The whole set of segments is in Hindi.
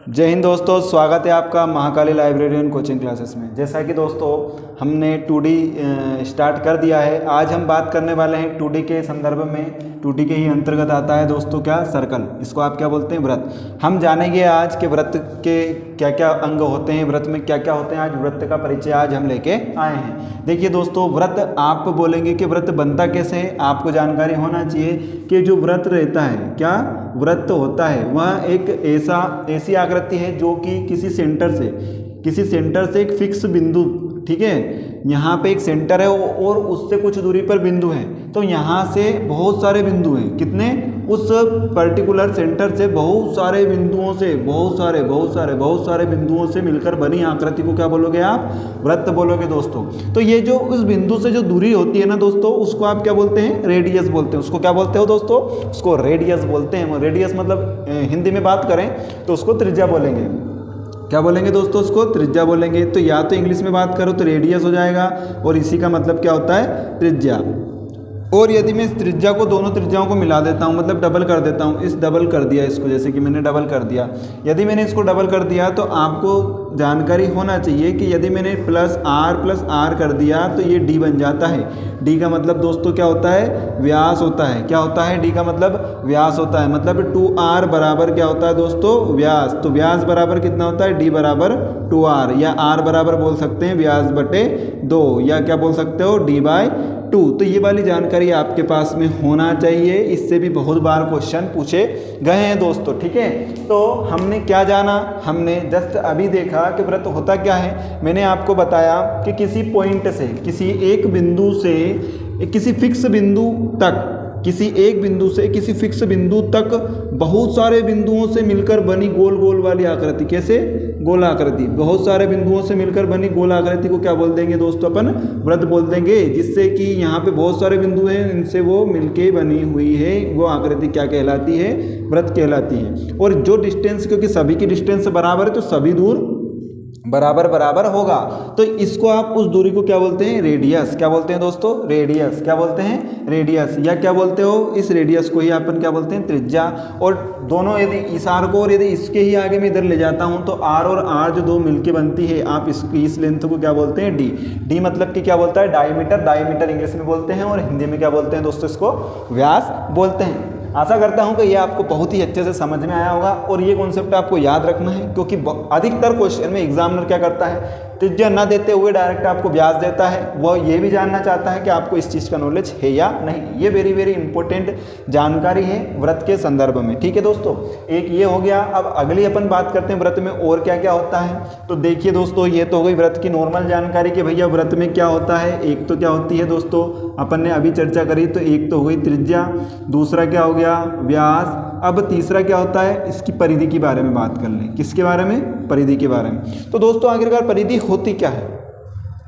जय हिंद दोस्तों, स्वागत है आपका महाकाली लाइब्रेरियन कोचिंग क्लासेस में। जैसा कि दोस्तों हमने 2D स्टार्ट कर दिया है। आज हम बात करने वाले हैं 2D के संदर्भ में। 2D के ही अंतर्गत आता है दोस्तों क्या, सर्कल। इसको आप क्या बोलते हैं, व्रत। हम जानेंगे आज के व्रत के क्या क्या अंग होते हैं, व्रत में क्या क्या होते हैं। आज व्रत का परिचय आज हम लेके आए हैं। देखिए दोस्तों, व्रत आप बोलेंगे कि व्रत बनता कैसे है, आपको जानकारी होना चाहिए कि जो व्रत रहता है, क्या व्रत होता है, वह एक ऐसी आकृति है जो कि किसी सेंटर से एक फिक्स बिंदु, ठीक है, यहाँ पे एक सेंटर है और उससे कुछ दूरी पर बिंदु है। तो यहाँ से बहुत सारे बिंदु हैं। कितने? उस पर्टिकुलर सेंटर से बहुत सारे बिंदुओं से बहुत सारे बिंदुओं से मिलकर बनी आकृति को क्या बोलोगे आप? व्रत बोलोगे दोस्तों। तो ये जो उस बिंदु से जो दूरी होती है ना दोस्तों, उसको आप क्या बोलते हैं? रेडियस बोलते हैं। उसको क्या बोलते हो दोस्तों? उसको रेडियस बोलते हैं। रेडियस मतलब हिंदी में बात करें तो उसको त्रिज्या बोलेंगे। क्या बोलेंगे दोस्तों? उसको त्रिज्या बोलेंगे। तो या तो इंग्लिश में बात करो तो रेडियस हो जाएगा, और इसी का मतलब क्या होता है? त्रिज्या। और यदि मैं इस त्रिज्या को, दोनों त्रिज्याओं को मिला देता हूँ, मतलब डबल कर देता हूँ, इस डबल कर दिया इसको, जैसे कि मैंने डबल कर दिया। यदि मैंने इसको डबल कर दिया तो आपको जानकारी होना चाहिए कि यदि मैंने प्लस आर कर दिया तो ये डी बन जाता है। डी का मतलब दोस्तों क्या होता है? व्यास होता है। क्या होता है? डी का मतलब व्यास होता है। मतलब 2r बराबर क्या होता है दोस्तों? व्यास। तो व्यास बराबर कितना होता है? डी बराबर 2r, या r बराबर बोल सकते हैं व्यास बटे 2, या क्या बोल सकते हो? d/2। तो ये वाली जानकारी आपके पास में होना चाहिए। इससे भी बहुत बार क्वेश्चन पूछे गए हैं दोस्तों, ठीक है। तो हमने क्या जाना? हमने जस्ट अभी देखा कि व्रत होता क्या है। मैंने आपको बताया कि किसी पॉइंट से, किसी एक बिंदु से किसी फिक्स बिंदु तक, किसी एक बिंदु से किसी फिक्स बिंदु तक बहुत सारे बिंदुओं से मिलकर बनी गोल गोल वाली आकृति। कैसे? गोल आकृति। बहुत सारे बिंदुओं से मिलकर बनी गोल आकृति को क्या बोल देंगे दोस्तों? अपन व्रत बोल देंगे। जिससे कि यहाँ पे बहुत सारे बिंदु हैं, इनसे वो मिलके बनी हुई है वो आकृति क्या कहलाती है? व्रत कहलाती है। और जो डिस्टेंस, क्योंकि सभी की डिस्टेंस बराबर है तो सभी दूर बराबर होगा। तो इसको आप उस दूरी को क्या बोलते हैं? रेडियस। क्या बोलते हैं दोस्तों? रेडियस। क्या बोलते हैं? रेडियस। या क्या बोलते हो? इस रेडियस को ही अपन क्या बोलते हैं? त्रिज्या। और दोनों, यदि इस आर को और यदि इसके ही आगे मैं इधर ले जाता हूं तो आर और आर जो दो मिलके बनती है, आप इसकी इस लेंथ को क्या बोलते हैं? डी। डी मतलब कि क्या बोलता है? डायमीटर। डायमीटर इंग्लिश में बोलते हैं, और हिंदी में क्या बोलते हैं दोस्तों? इसको व्यास बोलते हैं। आशा करता हूं कि ये आपको बहुत ही अच्छे से समझ में आया होगा, और ये कॉन्सेप्ट आपको याद रखना है, क्योंकि अधिकतर क्वेश्चन में एग्जामिनर क्या करता है? त्रिज्या न देते हुए डायरेक्ट आपको व्यास देता है। वो ये भी जानना चाहता है कि आपको इस चीज़ का नॉलेज है या नहीं। ये वेरी वेरी इंपॉर्टेंट जानकारी है व्रत के संदर्भ में, ठीक है दोस्तों। एक ये हो गया। अब अगली अपन बात करते हैं व्रत में और क्या क्या होता है। तो देखिए दोस्तों, ये तो हो गई व्रत की नॉर्मल जानकारी कि भैया व्रत में क्या होता है। एक तो क्या होती है दोस्तों, अपन ने अभी चर्चा करी, तो एक तो हो गई त्रिज्या, दूसरा क्या हो गया? व्यास। अब तीसरा क्या होता है? इसकी परिधि के बारे में बात कर लें। किसके बारे में? परिधि के बारे में। तो दोस्तों आखिरकार परिधि होती क्या है?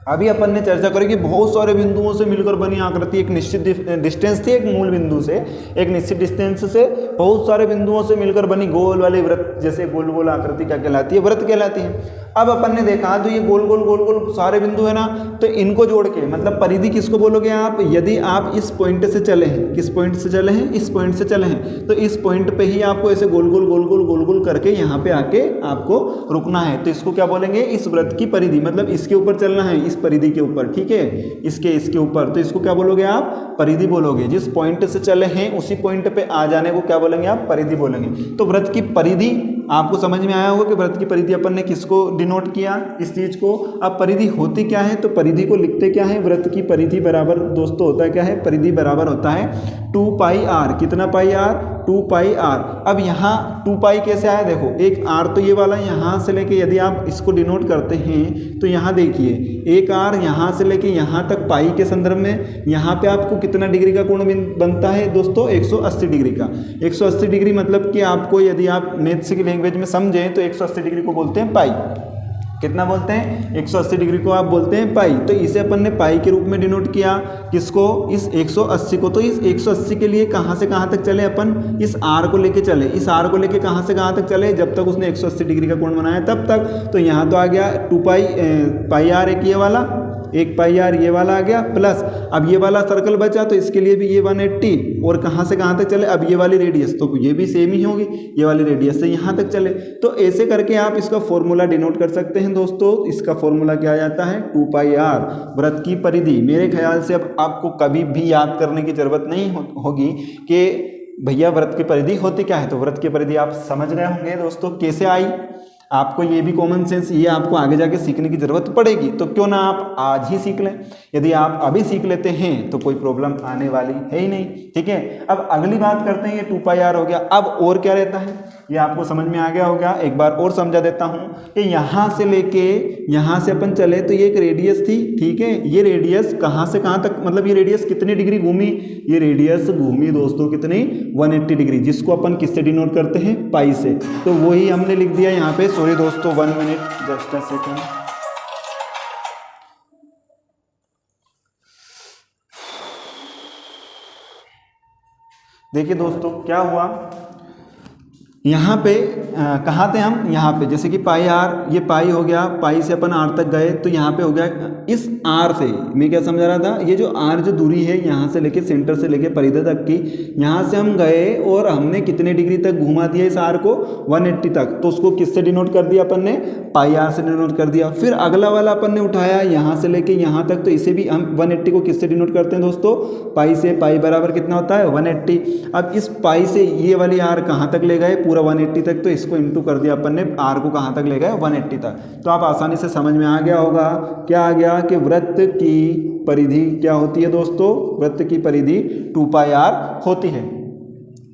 अभी अपन ने चर्चा करी कि बहुत सारे बिंदुओं से मिलकर बनी आकृति, एक निश्चित डिस्टेंस थी, एक मूल बिंदु से, एक निश्चित डिस्टेंस से बहुत सारे बिंदुओं से मिलकर बनी गोल वाली व्रत, जैसे गोल गोल आकृति क्या कहलाती है? व्रत कहलाती है। अब अपन ने देखा तो ये गोल गोल सारे बिंदु है ना, तो इनको जोड़ के मतलब परिधि किसको बोलोगे आप? यदि आप इस पॉइंट से चले हैं, किस पॉइंट से चले हैं? इस पॉइंट से चले हैं, तो इस पॉइंट पे ही आपको ऐसे गोल गोल करके यहाँ पे आके आपको रुकना है। तो इसको क्या बोलेंगे? इस व्रत की परिधि। मतलब इसके ऊपर चलना है, इस परिधि के ऊपर, ठीक है, इसके ऊपर। तो इसको क्या बोलोगे आप? परिधि बोलोगे। जिस पॉइंट से चले हैं उसी पॉइंट पे आ जाने को क्या बोलेंगे आप? परिधि बोलेंगे। तो व्रत की परिधि आपको समझ में आया होगा कि व्रत की परिधि अपन ने किसको डिनोट किया? इस चीज को। अब परिधि होती क्या है? तो परिधि को लिखते क्या है? व्रत की परिधि बराबर दोस्तों होता है क्या है? परिधि बराबर होता है 2πr। कितना पाई आर? 2πr। अब यहाँ 2π कैसे आया? देखो, एक r तो ये वाला यहाँ से लेके, यदि आप इसको डिनोट करते हैं तो यहाँ देखिए, एक r यहाँ से लेके यहाँ तक पाई के संदर्भ में, यहाँ पे आपको कितना डिग्री का कोण बनता है दोस्तों? 180 डिग्री का। 180 डिग्री मतलब कि आपको, यदि आप मैथ्स की लैंग्वेज में समझें तो 180 डिग्री को बोलते हैं पाई। कितना बोलते हैं? 180 डिग्री को आप बोलते हैं पाई। तो इसे अपन ने पाई के रूप में डिनोट किया। किसको? इस 180 को। तो इस 180 के लिए कहाँ से कहाँ तक चले अपन? इस आर को लेके चले। इस आर को लेके कहाँ से कहाँ तक चले? जब तक उसने 180 डिग्री का कोण बनाया तब तक। तो यहाँ तो आ गया 2π, पाई आर एक ये वाला, एक पाई आर ये वाला आ गया, प्लस अब ये वाला सर्कल बचा तो इसके लिए भी ये 180, और कहाँ से कहाँ तक चले, अब ये वाली रेडियस तो ये भी सेम ही होगी, ये वाली रेडियस से यहाँ तक चले। तो ऐसे करके आप इसका फॉर्मूला डिनोट कर सकते हैं दोस्तों। इसका फॉर्मूला क्या आ जाता है, 2 पाई आर वृत्त की परिधि। मेरे ख्याल से अब आपको कभी भी याद करने की जरूरत नहीं होगी कि भैया वृत्त की परिधि होती क्या है। तो वृत्त की परिधि आप समझ गए होंगे दोस्तों कैसे आई। आपको ये भी कॉमन सेंस, ये आपको आगे जाके सीखने की जरूरत पड़ेगी, तो क्यों ना आप आज ही सीख लें। यदि आप अभी सीख लेते हैं तो कोई प्रॉब्लम आने वाली है ही नहीं। ठीक है, अब अगली बात करते हैं। ये 2 पाई आर हो गया। अब और क्या रहता है, ये आपको समझ में आ गया होगा। एक बार और समझा देता हूं कि यहाँ से लेके यहाँ से अपन चले तो ये एक रेडियस थी। ठीक है, ये रेडियस कहाँ से कहाँ तक, मतलब ये रेडियस कितनी डिग्री घूमी, ये रेडियस घूमी दोस्तों कितनी, 180 डिग्री, जिसको अपन किससे डिनोट करते हैं, पाई से। तो वही हमने लिख दिया यहाँ पे। सॉरी दोस्तों, 1 मिनट, जस्ट अ सेकेंड। देखिए दोस्तों क्या हुआ, यहाँ पे कहाँ थे हम, यहाँ पे जैसे कि पाई आर, ये पाई हो गया, पाई से अपन आर तक गए तो यहाँ पे हो गया। इस आर से मैं क्या समझा रहा था, ये जो आर जो दूरी है यहाँ से लेके सेंटर से लेके परिधि तक की, यहाँ से हम गए और हमने कितने डिग्री तक घुमा दिया इस आर को, 180 तक। तो उसको किससे डिनोट कर दिया अपन ने, पाई आर से डिनोट कर दिया। फिर अगला वाला अपन ने उठाया यहाँ से लेके यहाँ तक, तो इसे भी हम 180 को किससे डिनोट करते हैं दोस्तों, पाई से। पाई बराबर कितना होता है, 180। अब इस पाई से ये वाली आर कहाँ तक ले गए, पूरा 180 तक, तो इसको इंटू कर दिया अपन ने, आर को कहाँ तक ले गए, 180 तक। तो आप आसानी से समझ में आ गया होगा क्या आ गया कि वृत्त की परिधि क्या होती है दोस्तों, वृत्त की परिधि 2 पाई आर होती है।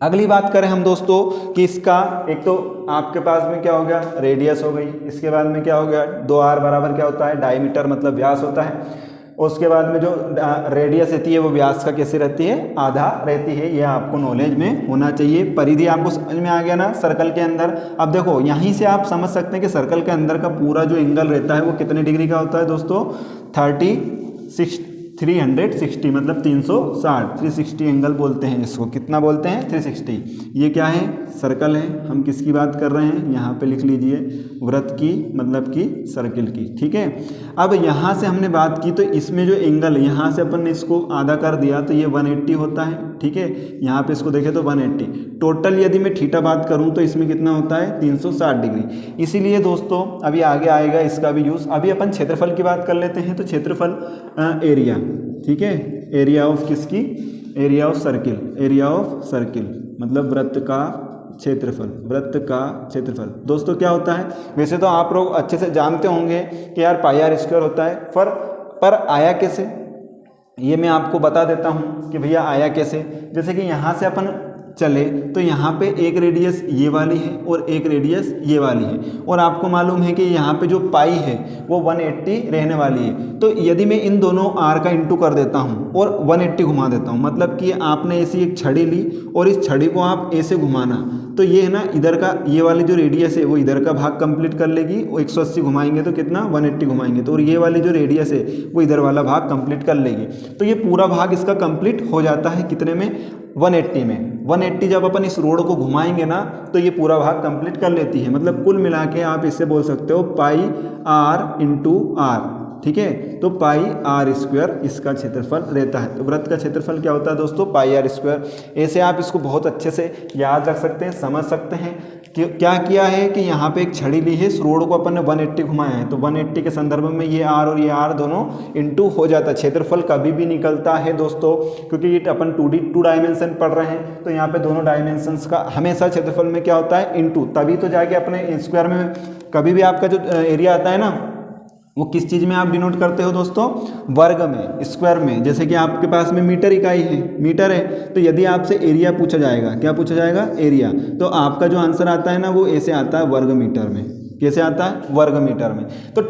अगली बात करें हम दोस्तों कि इसका एक तो आपके पास में क्या हो गया, रेडियस हो गई। इसके बाद में क्या हो गया, 2r बराबर क्या होता है, डायमीटर मतलब व्यास होता है। उसके बाद में जो रेडियस रहती है वो व्यास का कैसे रहती है, आधा रहती है। ये आपको नॉलेज में होना चाहिए। परिधि आपको समझ में आ गया ना सर्कल के अंदर। अब देखो यहीं से आप समझ सकते हैं कि सर्कल के अंदर का पूरा जो एंगल रहता है वो कितने डिग्री का होता है दोस्तों, 360 मतलब 360, 360 एंगल बोलते हैं इसको। कितना बोलते हैं, 360। ये क्या है, सर्कल है। हम किसकी बात कर रहे हैं, यहाँ पे लिख लीजिए, वृत्त की मतलब कि सर्किल की। ठीक है, अब यहाँ से हमने बात की तो इसमें जो एंगल है, यहाँ से अपन ने इसको आधा कर दिया तो ये 180 होता है। ठीक है, यहाँ पे इसको देखें तो 180। टोटल यदि मैं थीटा बात करूँ तो इसमें कितना होता है, 360 डिग्री। इसीलिए दोस्तों अभी आगे आएगा इसका भी यूज़। अभी अपन क्षेत्रफल की बात कर लेते हैं। तो क्षेत्रफल एरिया, ठीक है, एरिया ऑफ किसकी, area of circle, area of circle मतलब वृत्त का क्षेत्रफल, वृत्त का क्षेत्रफल। दोस्तों क्या होता है, वैसे तो आप लोग अच्छे से जानते होंगे कि यार पाई आर स्क्वायर होता है, पर आया कैसे, ये मैं आपको बता देता हूँ कि भैया आया कैसे। जैसे कि यहाँ से अपन चले तो यहाँ पे एक रेडियस ये वाली है और एक रेडियस ये वाली है, और आपको मालूम है कि यहाँ पे जो पाई है वो 180 रहने वाली है। तो यदि मैं इन दोनों आर का इंटू कर देता हूँ और 180 घुमा देता हूँ, मतलब कि आपने ऐसी एक छड़ी ली और इस छड़ी को आप ऐसे घुमाना, तो ये है ना इधर का, ये वाली जो रेडियस है वो इधर का भाग कंप्लीट कर लेगी। वो 180 घुमाएंगे तो कितना, 180 घुमाएंगे तो, और ये वाली जो रेडियस है वो इधर वाला भाग कंप्लीट कर लेगी। तो ये पूरा भाग इसका कंप्लीट हो जाता है कितने में, 180 में। 180 जब अपन इस रोड को घुमाएंगे ना तो ये पूरा भाग कंप्लीट कर लेती है। मतलब कुल मिला के आप इससे बोल सकते हो पाई आर इंटू आर। ठीक है, तो पाई आर स्क्वायर इसका क्षेत्रफल रहता है। तो वृत्त का क्षेत्रफल क्या होता है दोस्तों, पाई आर स्क्वायर। ऐसे आप इसको बहुत अच्छे से याद रख सकते हैं, समझ सकते हैं कि क्या किया है कि यहाँ पे एक छड़ी ली है, इस रोड को अपन ने 180 घुमाया है, तो 180 के संदर्भ में ये आर और ये आर दोनों इंटू हो जाता है। क्षेत्रफल कभी भी निकलता है दोस्तों, क्योंकि ये अपन 2 डायमेंशन पढ़ रहे हैं, तो यहाँ पे दोनों डायमेंशंस का हमेशा क्षेत्रफल में क्या होता है, इंटू। तभी तो जाके अपने स्क्वायर में कभी भी आपका जो एरिया आता है ना, वो किस चीज़ में आप डिनोट करते हो दोस्तों, वर्ग में, स्क्वायर में। जैसे कि आपके पास में मीटर इकाई है, मीटर है, तो यदि आपसे एरिया पूछा जाएगा, क्या पूछा जाएगा, एरिया, तो आपका जो आंसर आता है ना वो ऐसे आता है वर्ग मीटर में। कैसे आता है, वर्ग मीटर में। तो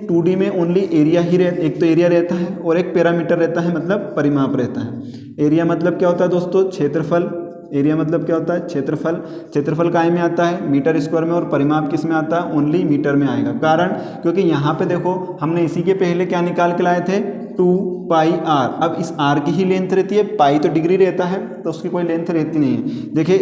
2D में ओनली एरिया ही एक तो एरिया रहता है और एक पैरामीटर रहता है, मतलब परिमाप रहता है। एरिया मतलब क्या होता है दोस्तों, क्षेत्रफल। एरिया मतलब क्या होता है, क्षेत्रफल। क्षेत्रफल काय में आता है, मीटर स्क्वायर में, और परिमाप किस में आता है, ओनली मीटर में आएगा। कारण क्योंकि यहाँ पे देखो हमने इसी के पहले क्या निकाल के लाए थे, 2 पाई आर। अब इस आर की ही लेंथ रहती है, पाई तो डिग्री रहता है तो उसकी कोई लेंथ रहती नहीं है। देखिए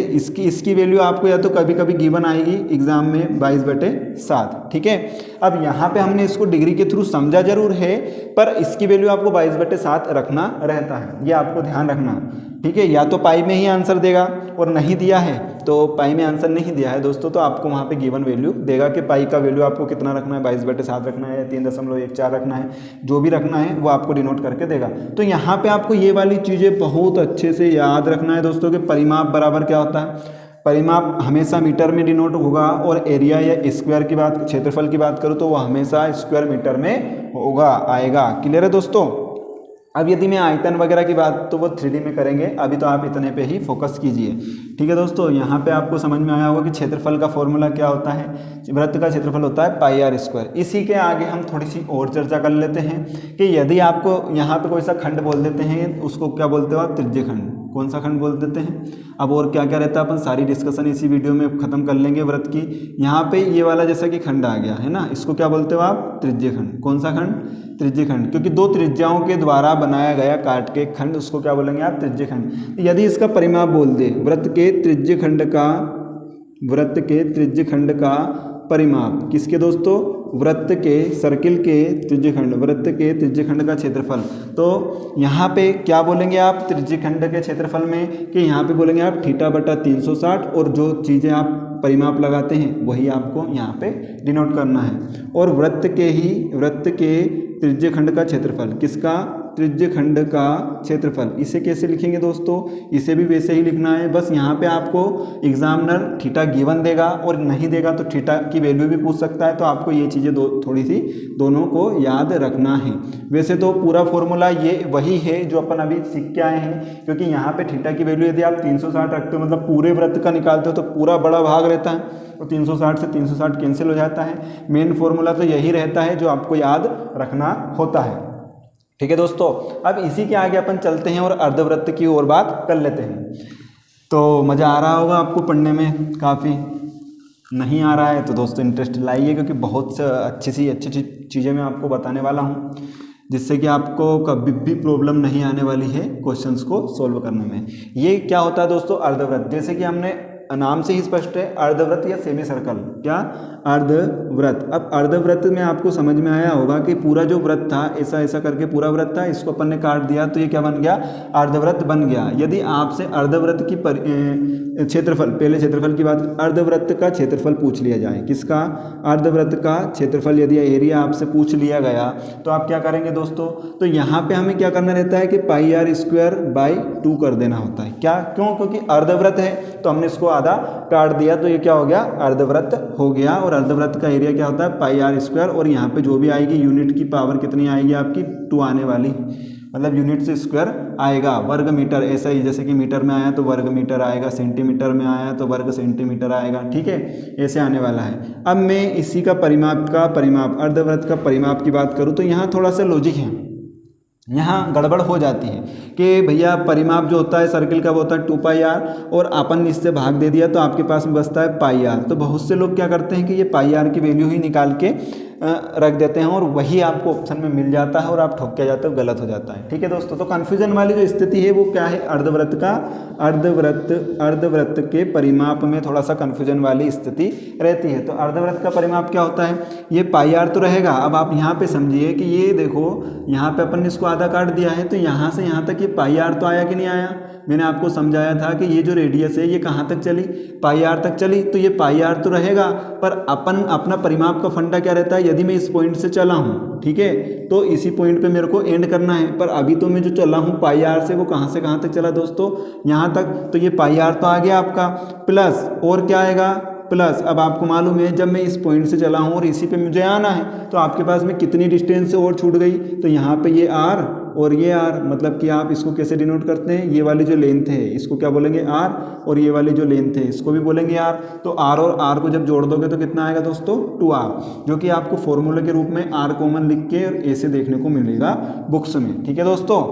इसकी वैल्यू आपको या तो कभी कभी गिवन आएगी एग्जाम में 22/7। ठीक है, अब यहाँ पे हमने इसको डिग्री के थ्रू समझा जरूर है, पर इसकी वैल्यू आपको 22/7 रखना रहता है, ये आपको ध्यान रखना, ठीक है। या तो पाई में ही आंसर देगा और नहीं दिया है तो पाई में आंसर नहीं दिया है दोस्तों, तो आपको वहाँ पे गिवन वैल्यू देगा कि पाई का वैल्यू आपको कितना रखना है, 22/7 रखना है, 3.14 रखना है, जो भी रखना है वो आपको डिनोट करके देगा। तो यहाँ पे आपको ये वाली चीज़ें बहुत अच्छे से याद रखना है दोस्तों कि परिमाप बराबर क्या होता है। परिमाप हमेशा मीटर में डिनोट होगा और एरिया या स्क्वायर की बात, क्षेत्रफल की बात करूँ तो वो हमेशा स्क्वायर मीटर में होगा, आएगा। क्लियर है दोस्तों। अब यदि मैं आयतन वगैरह की बात तो वो 3D में करेंगे, अभी तो आप इतने पे ही फोकस कीजिए, ठीक है दोस्तों। यहाँ पे आपको समझ में आया होगा कि क्षेत्रफल का फॉर्मूला क्या होता है, वृत्त का क्षेत्रफल होता है πr²। इसी के आगे हम थोड़ी सी और चर्चा कर लेते हैं कि यदि आपको यहाँ पे कोई सा खंड बोल देते हैं, उसको क्या बोलते हो आप, त्रिज्य खंड। कौन सा खंड बोल देते हैं। अब और क्या क्या रहता है अपन सारी डिस्कशन इसी वीडियो में खत्म कर लेंगे वृत्त की। यहाँ पे ये वाला जैसा कि खंड आ गया है ना, इसको क्या बोलते हो आप, त्रिज्य खंड। कौन सा खंड, त्रिज्य खंड, क्योंकि दो त्रिज्याओं के द्वारा बनाया गया काट के खंड, उसको क्या बोलेंगे आप, त्रिज्य खंड। यदि इसका परिमाप बोल दे, वृत्त के त्रिज्य खंड का, वृत्त के त्रिज्य खंड का परिमाप, किसके दोस्तों, वृत्त के, सर्किल के त्रिज्य खंड, वृत्त के त्रिज्य खंड का क्षेत्रफल। तो यहाँ पे क्या बोलेंगे आप त्रिज्य खंड के क्षेत्रफल में, कि यहाँ पे बोलेंगे आप θ/360, और जो चीज़ें आप परिमाप लगाते हैं वही आपको यहाँ पे डिनोट करना है। और वृत्त के त्रिज्य खंड का क्षेत्रफल, किसका, त्रिज्य खंड का क्षेत्रफल। इसे कैसे लिखेंगे दोस्तों, इसे भी वैसे ही लिखना है। बस यहाँ पे आपको एग्जामिनर थीटा गिवन देगा और नहीं देगा तो थीटा की वैल्यू भी पूछ सकता है, तो आपको ये चीज़ें थोड़ी सी दोनों को याद रखना है। वैसे तो पूरा फॉर्मूला ये वही है जो अपन अभी सीख के आए हैं, क्योंकि यहाँ पे थीटा की वैल्यू यदि आप 360 रखते हो, मतलब पूरे वृत्त का निकालते हो तो पूरा बड़ा भाग रहता है, तो 360 से 360 कैंसिल हो जाता है। मेन फॉर्मूला तो यही रहता है जो आपको याद रखना होता है, ठीक है दोस्तों। अब इसी के आगे अपन चलते हैं और अर्धवृत्त की ओर बात कर लेते हैं। तो मज़ा आ रहा होगा आपको पढ़ने में, काफ़ी नहीं आ रहा है तो दोस्तों इंटरेस्ट लाइए, क्योंकि बहुत अच्छी चीज़ें मैं आपको बताने वाला हूँ, जिससे कि आपको कभी भी प्रॉब्लम नहीं आने वाली है क्वेश्चंस को सॉल्व करने में। ये क्या होता है दोस्तों, अर्धवृत्त, जैसे कि हमने नाम से ही स्पष्ट है, अर्धवृत्त या सेमी सर्कल, क्या, अर्धवृत्त। अब अर्धवृत्त में आपको समझ में आया होगा कि पूरा जो वृत्त था ऐसा ऐसा करके पूरा वृत्त था, इसको अपन ने काट दिया तो ये क्या बन गया, अर्धवृत्त बन गया। यदि आपसे अर्धवृत्त की क्षेत्रफल, पहले क्षेत्रफल की बात, अर्धवृत्त का क्षेत्रफल पूछ लिया जाए, किसका, अर्धवृत्त का क्षेत्रफल, यदि एरिया आपसे पूछ लिया गया तो आप क्या करेंगे दोस्तों, तो यहाँ पे हमें क्या करना रहता है कि πr²/2 कर देना होता है। क्या, क्यों, क्योंकि अर्धवृत्त है तो हमने इसको आधा काट दिया तो ये क्या हो गया, अर्धवृत्त हो गया। और अर्धवृत्त का एरिया क्या होता है, πr², और यहाँ पे जो भी आएगी यूनिट की पावर कितनी आएगी आपकी, 2 आने वाली, मतलब यूनिट से स्क्वायर आएगा। वर्ग मीटर, ऐसा ही जैसे कि मीटर में आया तो वर्ग मीटर आएगा, सेंटीमीटर में आया तो वर्ग सेंटीमीटर आएगा, ठीक है, ऐसे आने वाला है। अब मैं इसी का परिमाप अर्धवृत्त का परिमाप की बात करूँ तो यहाँ थोड़ा सा लॉजिक है, यहाँ गड़बड़ हो जाती है कि भैया परिमाप जो होता है सर्किल का वो होता है 2πr, और अपन इससे भाग दे दिया तो आपके पास में बचता है πr। तो बहुत से लोग क्या करते हैं कि ये πr की वैल्यू ही निकाल के रख देते हैं और वही आपको ऑप्शन में मिल जाता है और आप ठोक के जाते हो, गलत हो जाता है, ठीक है दोस्तों। तो कन्फ्यूजन वाली जो स्थिति है वो क्या है, अर्धवृत्त के परिमाप में थोड़ा सा कन्फ्यूजन वाली स्थिति रहती है। तो अर्धवृत्त का परिमाप क्या होता है, ये πr तो रहेगा। अब आप यहाँ पे समझिए कि ये देखो, यहाँ पे अपन ने इसको आधा काट दिया है तो यहाँ से यहाँ तक ये πr तो आया कि नहीं आया। मैंने आपको समझाया था कि ये जो रेडियस है ये कहाँ तक चली, πr तक चली, तो ये πr तो रहेगा। पर अपन अपना परिमाप का फंडा क्या रहता है, यदि मैं इस पॉइंट से चला हूँ, ठीक है, तो इसी पॉइंट पे मेरे को एंड करना है। पर अभी तो मैं जो चला हूँ πr से, वो कहाँ से कहाँ तक चला दोस्तों, यहाँ तक, तो ये πr तो आ गया आपका, प्लस और क्या आएगा, प्लस। अब आपको मालूम है जब मैं इस पॉइंट से चला हूँ और इसी पे मुझे आना है तो आपके पास में कितनी डिस्टेंस और छूट गई, तो यहाँ पे ये r और ये r, मतलब कि आप इसको कैसे डिनोट करते हैं, ये वाली जो लेंथ है इसको क्या बोलेंगे r, और ये वाली जो लेंथ है इसको भी बोलेंगे r। तो r और r को जब जोड़ दोगे तो कितना आएगा दोस्तों, 2r, जो कि आपको फॉर्मूले के रूप में r कॉमन लिख के ऐसे देखने को मिलेगा बुक्स में, ठीक है दोस्तों।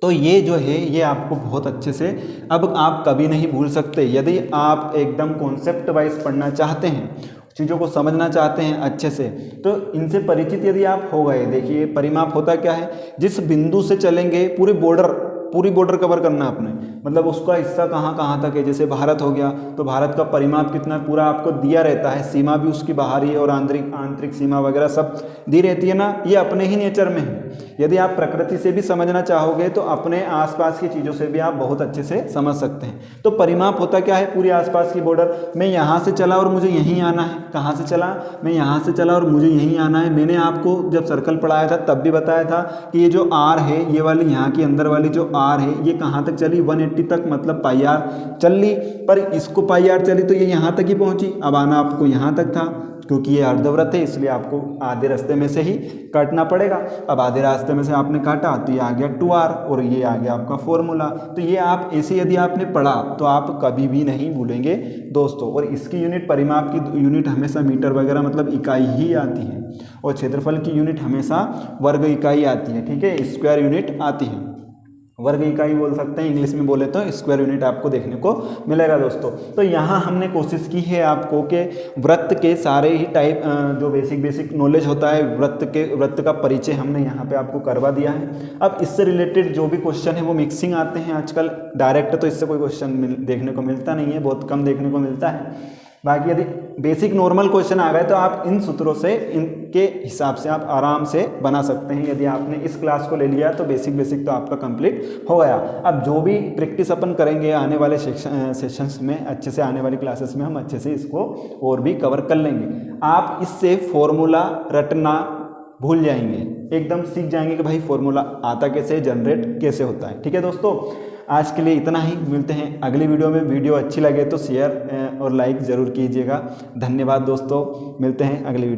तो ये जो है ये आपको बहुत अच्छे से अब आप कभी नहीं भूल सकते। यदि आप एकदम कॉन्सेप्ट वाइज पढ़ना चाहते हैं, चीज़ों को समझना चाहते हैं अच्छे से, तो इनसे परिचित यदि आप हो गए, देखिए परिमाप होता क्या है, जिस बिंदु से चलेंगे पूरी बॉर्डर कवर करना आपने, मतलब उसका हिस्सा कहाँ कहाँ तक है। जैसे भारत हो गया तो भारत का परिमाप कितना पूरा आपको दिया रहता है, सीमा भी उसकी बाहरी और आंतरिक सीमा वगैरह सब दी रहती है ना, ये अपने ही नेचर में है। यदि आप प्रकृति से भी समझना चाहोगे तो अपने आसपास की चीज़ों से भी आप बहुत अच्छे से समझ सकते हैं। तो परिमाप होता क्या है, पूरी आसपास की बॉर्डर। मैं यहाँ से चला और मुझे यहीं आना है, कहाँ से चला, मैं यहाँ से चला और मुझे यहीं आना है। मैंने आपको जब सर्कल पढ़ाया था तब भी बताया था कि ये जो आर है, ये वाली यहाँ की अंदर वाली जो आर है, ये कहाँ तक चली, 180 तक, मतलब पाई आर चल ली। पर इसको पाई आर चली तो ये यहाँ तक ही पहुँची। अब आना आपको यहाँ तक था, क्योंकि ये अर्धवृत्त है इसलिए आपको आधे रास्ते में से ही काटना पड़ेगा। अब आधे रास्ते में से आपने काटा तो ये आ गया 2r और ये आ गया आपका फॉर्मूला। तो ये आप ऐसे यदि आपने पढ़ा तो आप कभी भी नहीं भूलेंगे दोस्तों। और इसकी यूनिट, परिमाप की यूनिट हमेशा मीटर वगैरह मतलब इकाई ही आती है, और क्षेत्रफल की यूनिट हमेशा वर्ग इकाई आती है, ठीक है, स्क्वायर यूनिट आती है। वर्ग इकाई बोल सकते हैं, इंग्लिश में बोले तो स्क्वायर यूनिट आपको देखने को मिलेगा दोस्तों। तो यहाँ हमने कोशिश की है आपको कि वृत्त के सारे ही टाइप जो बेसिक नॉलेज होता है वृत्त का परिचय हमने यहाँ पे आपको करवा दिया है। अब इससे रिलेटेड जो भी क्वेश्चन है वो मिक्सिंग आते हैं आजकल, डायरेक्ट तो इससे कोई क्वेश्चन देखने को मिलता नहीं है, बहुत कम देखने को मिलता है। बाकी यदि बेसिक नॉर्मल क्वेश्चन आ गए तो आप इन सूत्रों से, इनके हिसाब से आप आराम से बना सकते हैं। यदि आपने इस क्लास को ले लिया तो बेसिक तो आपका कंप्लीट हो गया। अब जो भी प्रैक्टिस अपन करेंगे आने वाले सेशंस में, अच्छे से आने वाली क्लासेस में हम अच्छे से इसको और भी कवर कर लेंगे। आप इससे फॉर्मूला रटना भूल जाएंगे, एकदम सीख जाएंगे कि भाई फॉर्मूला आता कैसे, जनरेट कैसे होता है। ठीक है दोस्तों, आज के लिए इतना ही, मिलते हैं अगली वीडियो में। वीडियो अच्छी लगे तो शेयर और लाइक ज़रूर कीजिएगा। धन्यवाद दोस्तों, मिलते हैं अगली वीडियो।